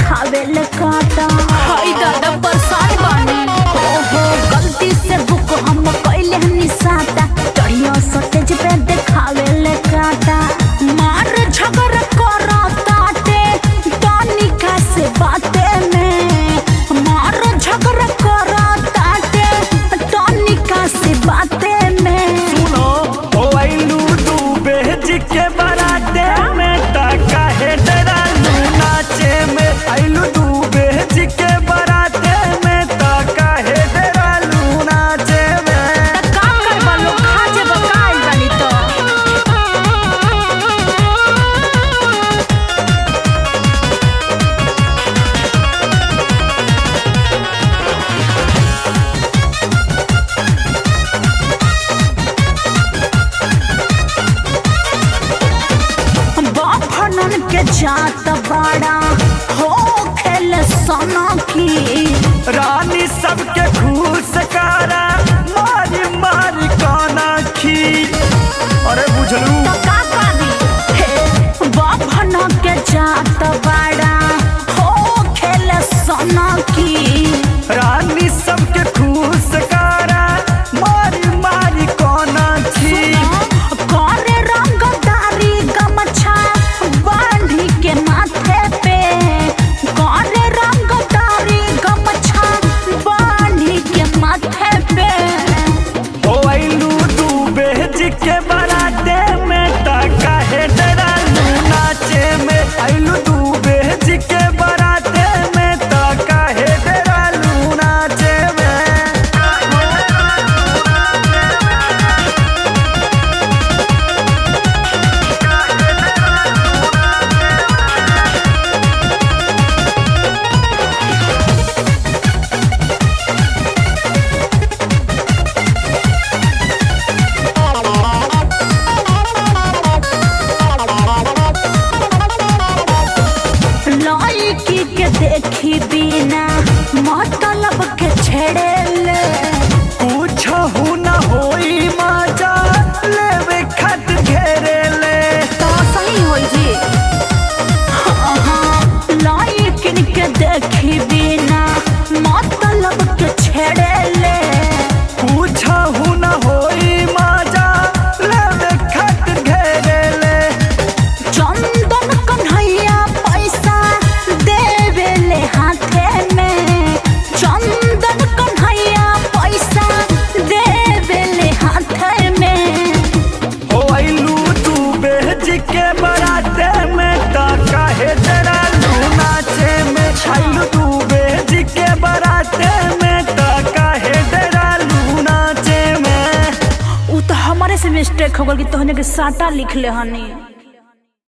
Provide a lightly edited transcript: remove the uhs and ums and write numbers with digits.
दिखावे ले काटा। हाय दादा परेशान बानी। ओहो गलती से बुक हम कैले हनी साटा, चढ़िया सटेज पे दिखावे ले काटा। मार झगड़ा करा ताटे तनिका से बाते में, मार झगड़ा करा ताटे तनिका से बाते में। सुनो ओ आइलू डूबे जी के बराते में ता काहे डरालू नाचे में। आइलू डूबे जी के बराते में ता काहे डरालू नाचे में। त का करबा लोग खा जेबा काल बानी तो। बाभनन के जात बड़ा हो खेल सना की, रानी सबके घूस कारा मारी मारी काना खी। अरे बुझलू तो का करी हे बाभनन के जात बड़ा हो खेल सना की। रानी सबके घूस कारा मारी मारी काना खी। करे रंगदारी गमछा बांधी के माथे पे, करे रंगदारी गमछा बांधी के माथे पे। ओ आइलू डूबे जी के बराते में ता काहे डरालू नाचे में। आइलू डूबे जी के बराते में ता काहे डरालू नाचे में। लड़की के देखी बिना मतलब के छेड़े ले। कुछ हो न होई मजा लेवे खत घेरे ले। तो सही होई जी। लड़की के देखी बिना मतलब के छेड़े ले। कुछ हो न होई मजा लेवे खत घेरे ले। चंदन कन्हैया पैसा देवे ले हाथे में, चंदन कन्हैया पैसा देवे ले हाथे में। ओ आइलू डूबे जी के बराते में ता काहे डरालू नाचे में। आइलू डूबे जी के बराते में ता काहे डरालू नाचे में। उ तो हमारे से मिस्टेक हो गल कि तोहने के साटा लिख ले हनी।